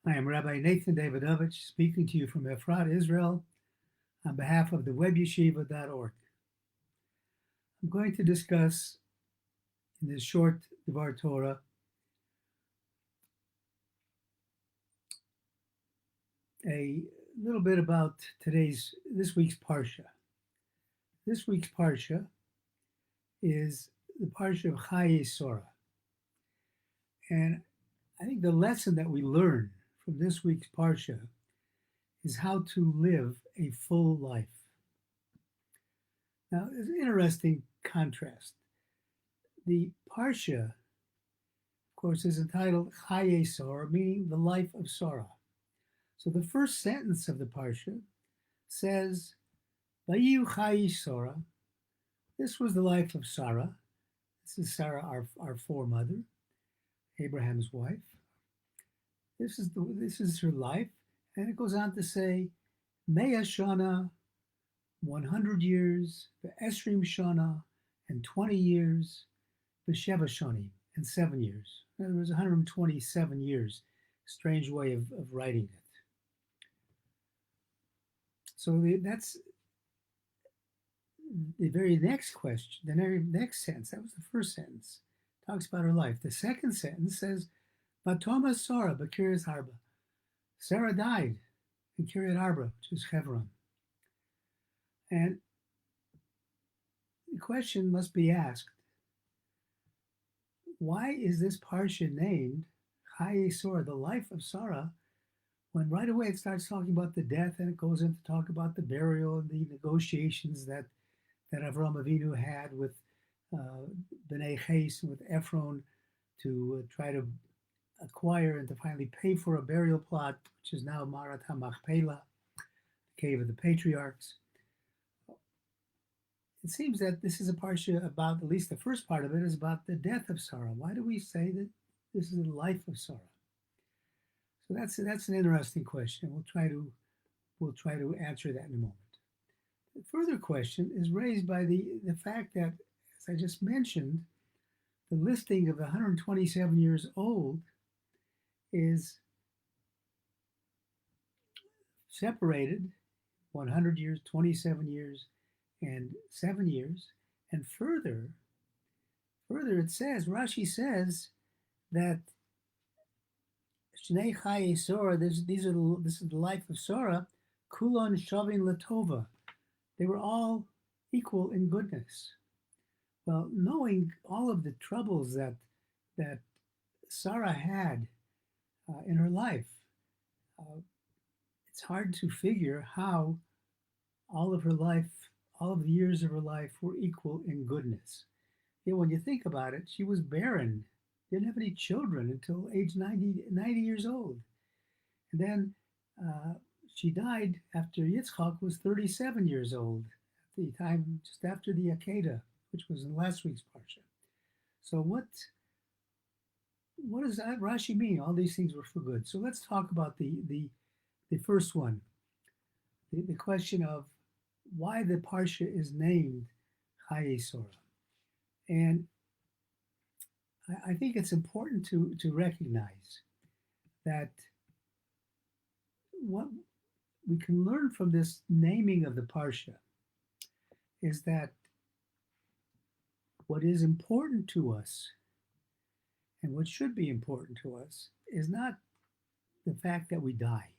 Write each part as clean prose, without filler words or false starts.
I am Rabbi Nathan Davidovich speaking to you from Efrat, Israel, on behalf of the webyeshiva.org. I'm going to discuss in this short Devar Torah a little bit about this week's Parsha. This week's Parsha is the Parsha of Chayei Sarah. And I think the lesson that we learn from this week's Parsha is how to live a full life. Now, there's an interesting contrast. The Parsha, of course, is entitled Chayei Sarah, meaning the life of Sarah. So the first sentence of the Parsha says, Vayiyu Chayei Sarah. This was the life of Sarah. This is Sarah, our foremother, Abraham's wife. This is her life. And it goes on to say, Mea Shana, 100 years, Esrim Shana, and 20 years, Sheva Shani, and 7 years. In other words, 127 years. Strange way of writing it. So that's the very next question, the very next sentence. That was the first sentence. Talks about her life. The second sentence says, Batoma Sarah, Kiryat Arba. Sarah died in Kiryat Arba, which is Hebron. And the question must be asked, why is this Parsha named Chayei Sarah, the life of Sarah, when right away it starts talking about the death and it goes into talk about the burial and the negotiations that Avraham Avinu had with Bnei Ches and with Ephron to try to acquire and to finally pay for a burial plot, which is now Marat HaMachpelah, the cave of the patriarchs. It seems that this is a parsha about, at least the first part of it, is about the death of Sarah. Why do we say that this is the life of Sarah? So that's an interesting question. We'll try to answer that in a moment. The further question is raised by the fact that, as I just mentioned, the listing of 127 years old is separated 100 years, 27 years, and 7 years. And further it says, Rashi says that Shnei Chayei Sarah, this is the life of Sarah, Kulon Shavin Latova. They were all equal in goodness. Well, knowing all of the troubles that Sarah had in her life, it's hard to figure how all of the years of her life were equal in goodness. Yet when you think about it, she was barren, didn't have any children until age 90 years old. And then she died after Yitzchak was 37 years old, at the time just after the Akedah, which was in last week's Parsha. So what does that Rashi mean? All these things were for good. So let's talk about the first one, the question of why the Parsha is named Chayei Sarah. And I think it's important to recognize that what we can learn from this naming of the Parsha is that what is important to us and what should be important to us is not the fact that we die.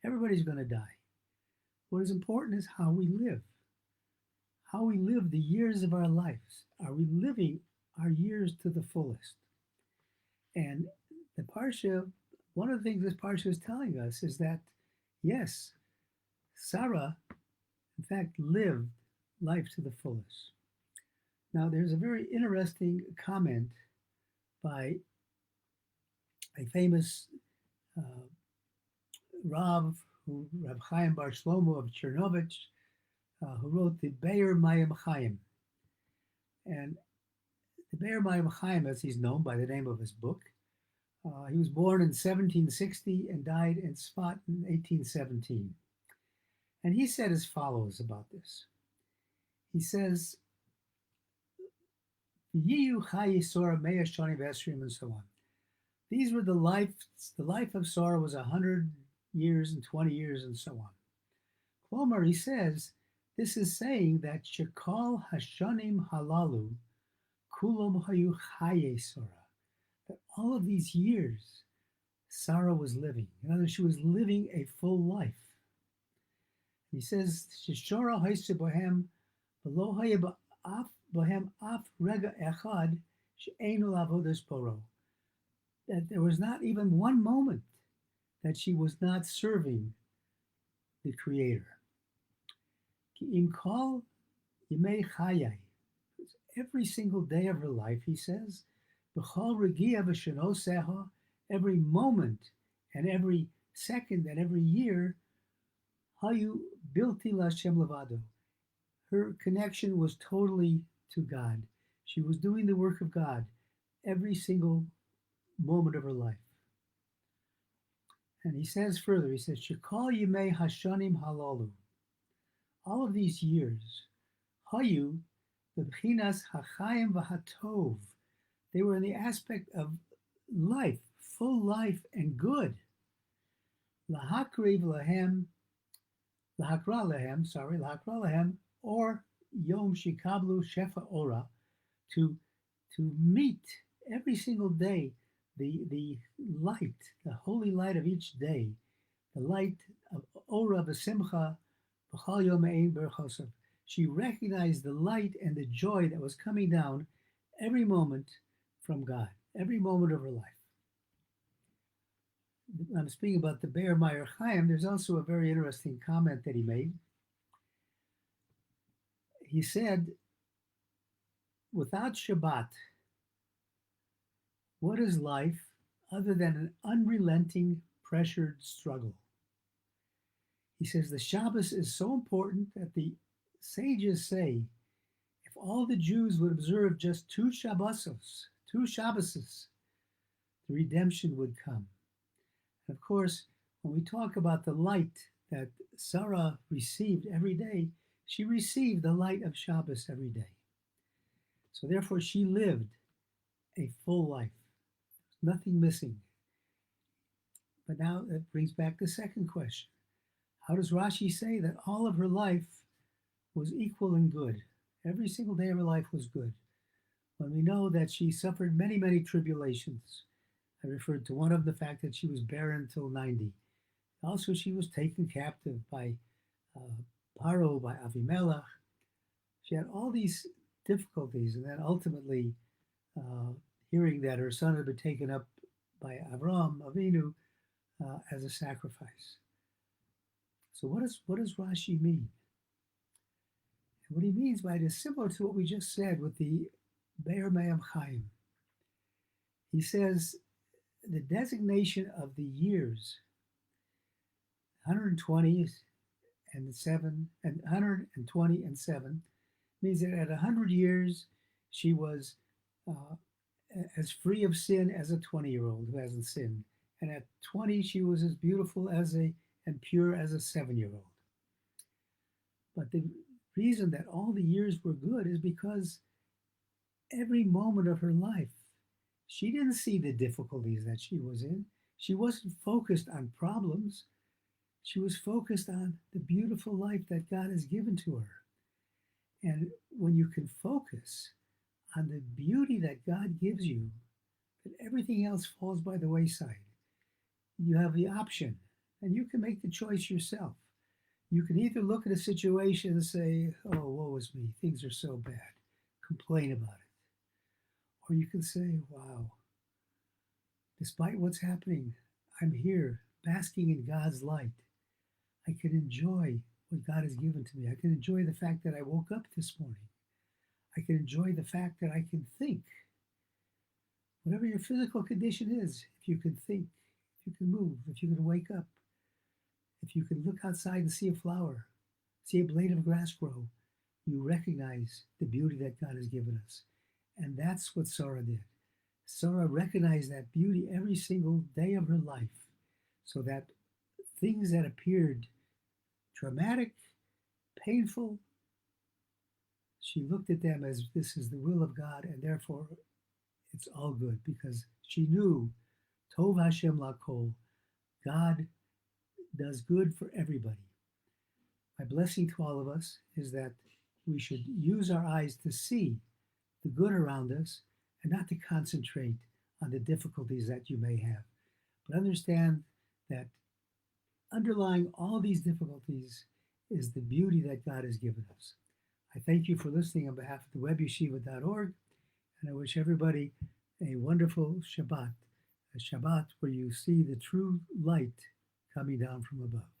Everybody's going to die. What is important is how we live the years of our lives. Are we living our years to the fullest? And the Parsha, one of the things this Parsha is telling us is that, yes, Sarah, in fact, lived life to the fullest. Now, there's a very interesting comment by a famous Rav Chaim Bar Shlomo of Chernovich, who wrote the Be'er Mayim Chaim. And the Be'er Mayim Chaim, as he's known by the name of his book, he was born in 1760 and died in Sfat in 1817. And he said as follows about this. He says, Yiyu Chayei Sarah Mea Shani V'Esrim, and so on. These were the life of Sarah was 100 years and 20 years and so on. Klomar, he says, this is saying that Shekal Hashanim Halalu Kulom Hayu Chayei Sarah, that all of these years Sarah was living. In other words, she was living a full life. He says, Sheshora Haise Bohem, V'lo Haya Bohem Af Rega Echad She'enu Lavodas Poro, that there was not even one moment that she was not serving the Creator. Ki kol yemei chayai, every single day of her life, he says, b'chol regia v'shenoseha, every moment and every second and every year, hayu bilti l'Hashem levado. Her connection was totally to God. She was doing the work of God every single moment of her life. And he says further, he says, Shekal yimei hashanim halalu, all of these years, hayu b'bchinas hachayim v'hatov, they were in the aspect of life, full life and good. Lahakra lehem, or yom shikablu shefa ora, to meet every single day the light, the holy light of each day, the light of ora v'simcha b'chal yom ein berchosav. She recognized the light and the joy that was coming down every moment from God, every moment of her life. I'm speaking about the Be'er Meir Chaim. There's also a very interesting comment that he made. He said, without Shabbat, what is life other than an unrelenting, pressured struggle? He says the Shabbos is so important that the sages say, if all the Jews would observe just two Shabbos, the redemption would come. And of course, when we talk about the light that Sarah received every day, she received the light of Shabbos every day. So therefore, she lived a full life, nothing missing. But now that brings back the second question. How does Rashi say that all of her life was equal and good? Every single day of her life was good, when we know that she suffered many, many tribulations. I referred to one of the fact that she was barren until 90. Also, she was taken captive by Paro, by Avimelech. She had all these difficulties, and then ultimately hearing that her son had been taken up by Avram Avinu as a sacrifice. So what does Rashi mean? And what he means by it is similar to what we just said with the Be'er Me'am Chaim. He says the designation of the years, 120 and 7, and 120 and 7, means that at 100 years she was as free of sin as a 20-year-old who hasn't sinned, and at 20 she was as beautiful and pure as a 7-year-old. But the reason that all the years were good is because every moment of her life, she didn't see the difficulties that she was in. She wasn't focused on problems. She was focused on the beautiful life that God has given to her. And when you can focus on the beauty that God gives you, that everything else falls by the wayside. You have the option, and you can make the choice yourself. You can either look at a situation and say, oh, woe is me, things are so bad, complain about it. Or you can say, wow, despite what's happening, I'm here basking in God's light. I can enjoy what God has given to me. I can enjoy the fact that I woke up this morning. I can enjoy the fact that I can think. Whatever your physical condition is, if you can think, if you can move, if you can wake up, if you can look outside and see a flower, see a blade of grass grow, you recognize the beauty that God has given us. And that's what Sarah did. Sarah recognized that beauty every single day of her life, so that things that appeared traumatic, painful, she looked at them as this is the will of God, and therefore it's all good, because she knew Tov Hashem Lakol. God does good for everybody. My blessing to all of us is that we should use our eyes to see the good around us and not to concentrate on the difficulties that you may have. But understand that underlying all these difficulties is the beauty that God has given us. I thank you for listening on behalf of the webyeshiva.org, and I wish everybody a wonderful Shabbat, a Shabbat where you see the true light coming down from above.